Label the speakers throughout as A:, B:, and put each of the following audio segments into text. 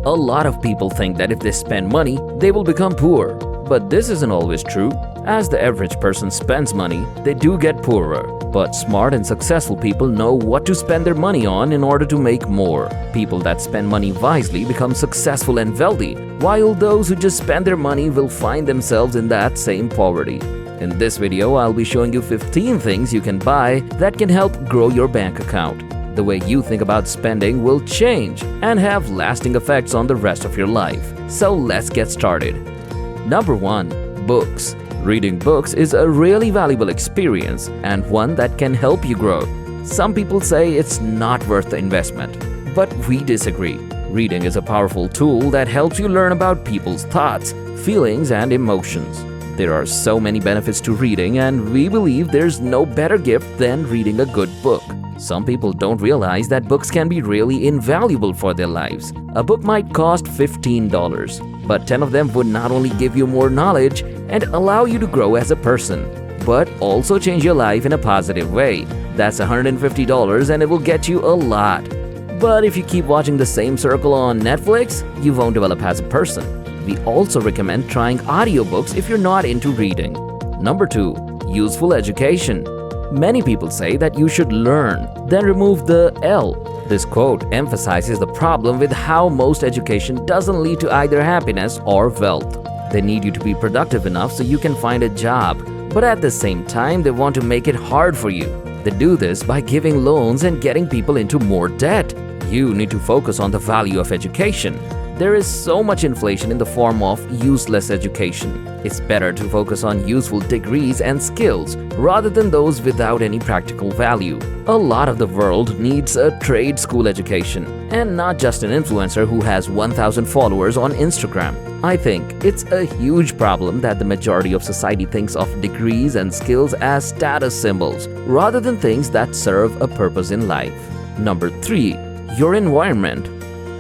A: A lot of people think that if they spend money, they will become poor. But this isn't always true. As the average person spends money, they do get poorer. But smart and successful people know what to spend their money on in order to make more. People that spend money wisely become successful and wealthy, while those who just spend their money will find themselves in that same poverty. In this video, I'll be showing you 15 things you can buy that can help grow your bank account. The way you think about spending will change and have lasting effects on the rest of your life. So let's get started. Number 1. Books. Reading books is a really valuable experience and one that can help you grow. Some people say it's not worth the investment, but we disagree. Reading is a powerful tool that helps you learn about people's thoughts, feelings, and emotions. There are so many benefits to reading, and we believe there's no better gift than reading a good book. Some people don't realize that books can be really invaluable for their lives. A book might cost $15, but 10 of them would not only give you more knowledge and allow you to grow as a person, but also change your life in a positive way. That's $150 and it will get you a lot. But if you keep watching the same circle on Netflix, you won't develop as a person. We also recommend trying audiobooks if you're not into reading. Number 2. Useful education. Many people say that you should learn, then remove the L. This quote emphasizes the problem with how most education doesn't lead to either happiness or wealth. They need you to be productive enough so you can find a job, but at the same time they want to make it hard for you. They do this by giving loans and getting people into more debt. You need to focus on the value of education. There is so much inflation in the form of useless education. It's better to focus on useful degrees and skills rather than those without any practical value. A lot of the world needs a trade school education, and not just an influencer who has 1,000 followers on Instagram. I think it's a huge problem that the majority of society thinks of degrees and skills as status symbols rather than things that serve a purpose in life. Number 3. Your environment.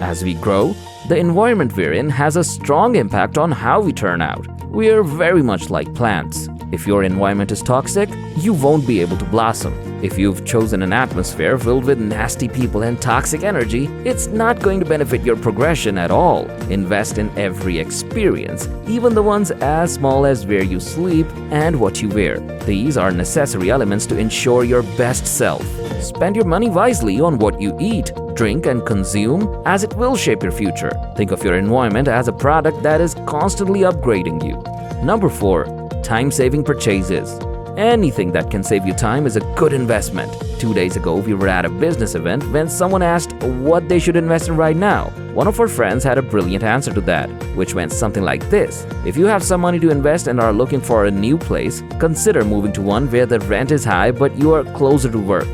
A: As we grow, the environment we're in has a strong impact on how we turn out. We are very much like plants. If your environment is toxic, you won't be able to blossom. If you've chosen an atmosphere filled with nasty people and toxic energy, it's not going to benefit your progression at all. Invest in every experience, even the ones as small as where you sleep and what you wear. These are necessary elements to ensure your best self. Spend your money wisely on what you eat, drink, and consume, as it will shape your future. Think of your environment as a product that is constantly upgrading you. Number 4. Time-saving purchases. Anything that can save you time is a good investment. 2 days ago, we were at a business event when someone asked what they should invest in right now. One of our friends had a brilliant answer to that, which went something like this. If you have some money to invest and are looking for a new place, consider moving to one where the rent is high but you are closer to work.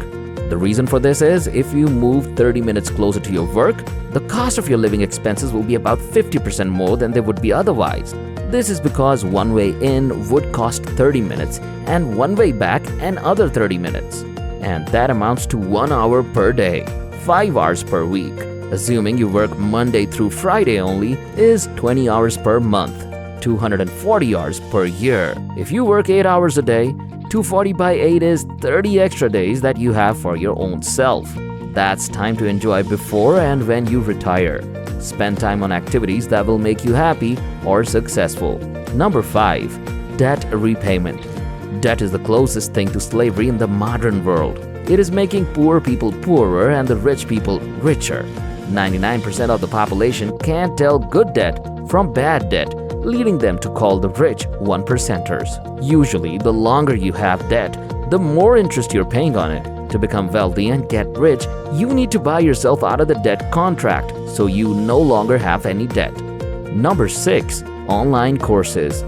A: The reason for this is, if you move 30 minutes closer to your work, the cost of your living expenses will be about 50% more than they would be otherwise. This is because one way in would cost 30 minutes and one way back another 30 minutes. And that amounts to 1 hour per day, 5 hours per week. Assuming you work Monday through Friday only is 20 hours per month, 240 hours per year. If you work 8 hours a day, 240 by 8 is 30 extra days that you have for your own self. That's time to enjoy before and when you retire. Spend time on activities that will make you happy or successful. Number 5. Debt repayment. Debt is the closest thing to slavery in the modern world. It is making poor people poorer and the rich people richer. 99% of the population can't tell good debt from bad debt, leading them to call the rich one-percenters. Usually, the longer you have debt, the more interest you're paying on it. To become wealthy and get rich, you need to buy yourself out of the debt contract so you no longer have any debt. Number 6. Online courses.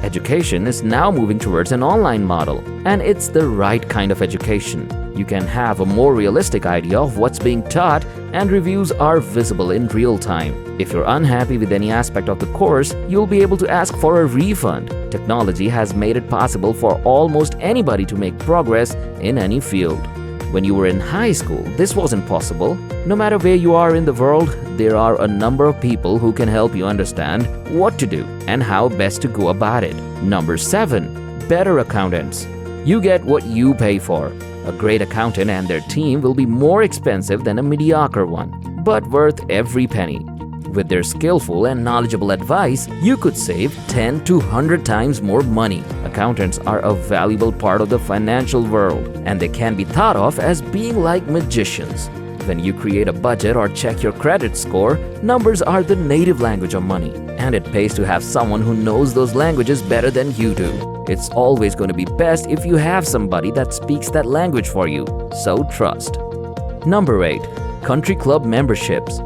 A: Education is now moving towards an online model, and it's the right kind of education. You can have a more realistic idea of what's being taught, and reviews are visible in real time. If you're unhappy with any aspect of the course, you'll be able to ask for a refund. Technology has made it possible for almost anybody to make progress in any field. When you were in high school, this wasn't possible. No matter where you are in the world, there are a number of people who can help you understand what to do and how best to go about it. Number 7. Better accountants. You get what you pay for. A great accountant and their team will be more expensive than a mediocre one, but worth every penny. With their skillful and knowledgeable advice, you could save 10 to 100 times more money. Accountants are a valuable part of the financial world, and they can be thought of as being like magicians. When you create a budget or check your credit score, numbers are the native language of money, and it pays to have someone who knows those languages better than you do. It's always going to be best if you have somebody that speaks that language for you, so trust. Number 8. Country club memberships.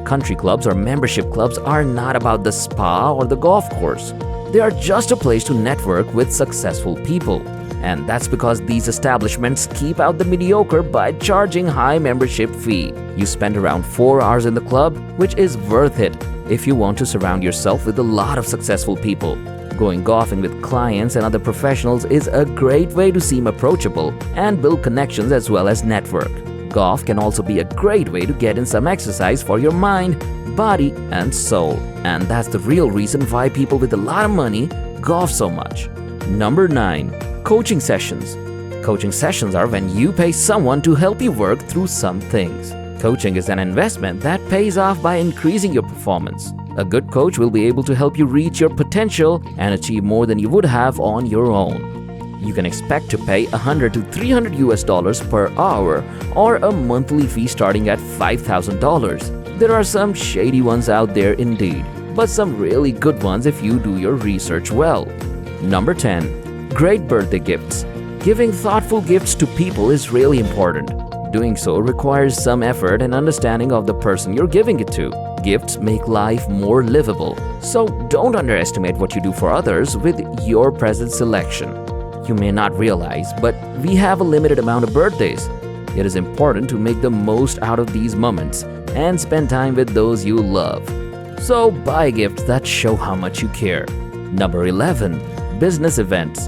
A: Country clubs or membership clubs are not about the spa or the golf course. They are just a place to network with successful people. And that's because these establishments keep out the mediocre by charging high membership fee. You spend around 4 hours in the club, which is worth it if you want to surround yourself with a lot of successful people. Going golfing with clients and other professionals is a great way to seem approachable and build connections as well as network. Golf can also be a great way to get in some exercise for your mind, body, and soul. And that's the real reason why people with a lot of money golf so much. Number 9. Coaching sessions. Coaching sessions are when you pay someone to help you work through some things. Coaching is an investment that pays off by increasing your performance. A good coach will be able to help you reach your potential and achieve more than you would have on your own. You can expect to pay $100 to $300 per hour or a monthly fee starting at $5,000. There are some shady ones out there indeed, but some really good ones if you do your research well. Number 10. Great birthday gifts. Giving thoughtful gifts to people is really important. Doing so requires some effort and understanding of the person you're giving it to. Gifts make life more livable, so don't underestimate what you do for others with your present selection. You may not realize, but we have a limited amount of birthdays. It is important to make the most out of these moments and spend time with those you love. So buy gifts that show how much you care. Number 11. Business events.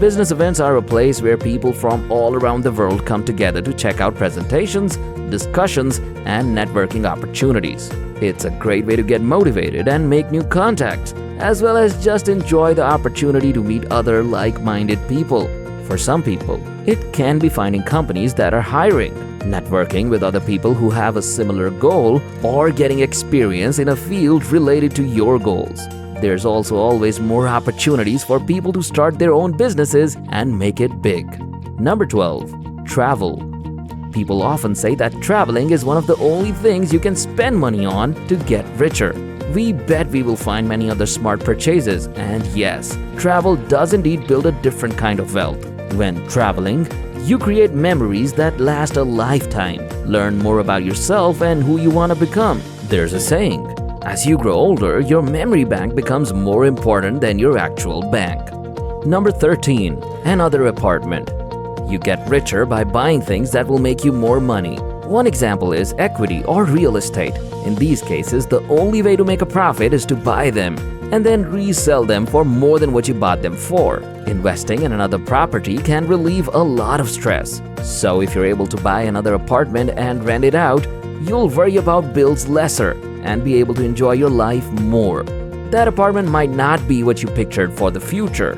A: Business events are a place where people from all around the world come together to check out presentations, discussions, and networking opportunities. It's a great way to get motivated and make new contacts, as well as just enjoy the opportunity to meet other like-minded people. For some people, it can be finding companies that are hiring, networking with other people who have a similar goal, or getting experience in a field related to your goals. There's also always more opportunities for people to start their own businesses and make it big. Number 12. Travel. People often say that traveling is one of the only things you can spend money on to get richer. We bet we will find many other smart purchases, and yes, travel does indeed build a different kind of wealth. When traveling, you create memories that last a lifetime, learn more about yourself and who you want to become. There's a saying, as you grow older, your memory bank becomes more important than your actual bank. Number 13. Another apartment. You get richer by buying things that will make you more money. One example is equity or real estate. In these cases, the only way to make a profit is to buy them and then resell them for more than what you bought them for. Investing in another property can relieve a lot of stress. So if you're able to buy another apartment and rent it out, you'll worry about bills lesser and be able to enjoy your life more. That apartment might not be what you pictured for the future,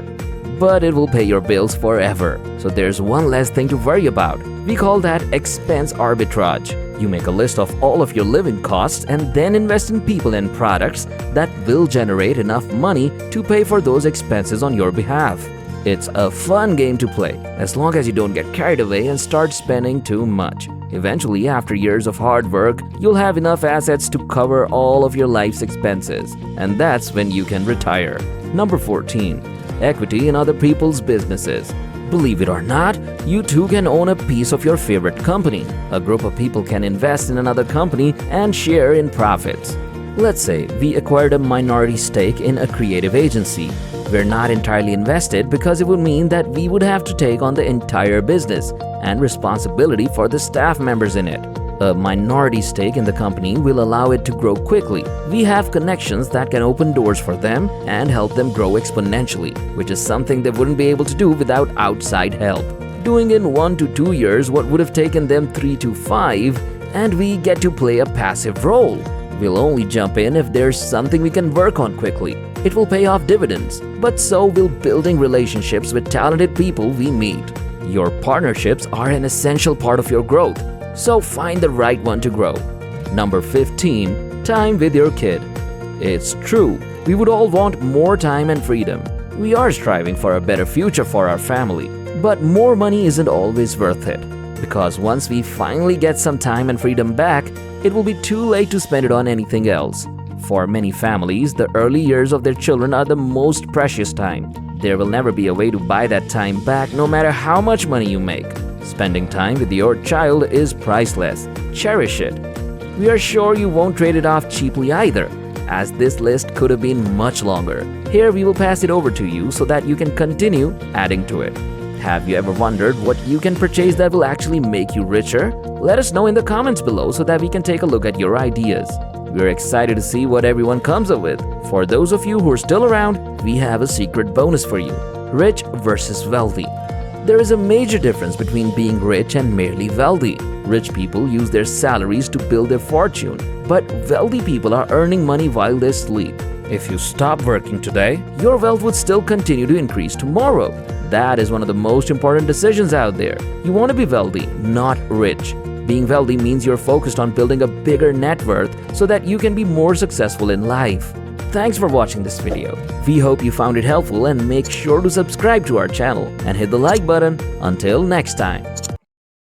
A: but it will pay your bills forever. So there's one less thing to worry about. We call that expense arbitrage. You make a list of all of your living costs and then invest in people and products that will generate enough money to pay for those expenses on your behalf. It's a fun game to play, as long as you don't get carried away and start spending too much. Eventually, after years of hard work, you'll have enough assets to cover all of your life's expenses, and that's when you can retire. Number 14. Equity in other people's businesses. Believe it or not, you too can own a piece of your favorite company. A group of people can invest in another company and share in profits. Let's say we acquired a minority stake in a creative agency. We're not entirely invested because it would mean that we would have to take on the entire business and responsibility for the staff members in it. A minority stake in the company will allow it to grow quickly. We have connections that can open doors for them and help them grow exponentially, which is something they wouldn't be able to do without outside help. Doing in 1 to 2 years what would have taken them 3 to 5, and we get to play a passive role. We'll only jump in if there's something we can work on quickly. It will pay off dividends, but so will building relationships with talented people we meet. Your partnerships are an essential part of your growth, so find the right one to grow. Number 15. time with your kid. It's true, we would all want more time and freedom. We are striving for a better future for our family. But more money isn't always worth it. Because once we finally get some time and freedom back, it will be too late to spend it on anything else. For many families, the early years of their children are the most precious time. There will never be a way to buy that time back no matter how much money you make. Spending time with your child is priceless. Cherish it. We are sure you won't trade it off cheaply either, as this list could have been much longer. Here we will pass it over to you so that you can continue adding to it. Have you ever wondered what you can purchase that will actually make you richer? Let us know in the comments below so that we can take a look at your ideas. We're excited to see what everyone comes up with. For those of you who are still around, we have a secret bonus for you. Rich versus wealthy. There is a major difference between being rich and merely wealthy. Rich people use their salaries to build their fortune, but wealthy people are earning money while they sleep. If you stop working today, your wealth would still continue to increase tomorrow. That is one of the most important decisions out there. You want to be wealthy, not rich. Being wealthy means you're focused on building a bigger net worth so that you can be more successful in life. Thanks for watching this video. We hope you found it helpful and make sure to subscribe to our channel and hit the like button. Until next time.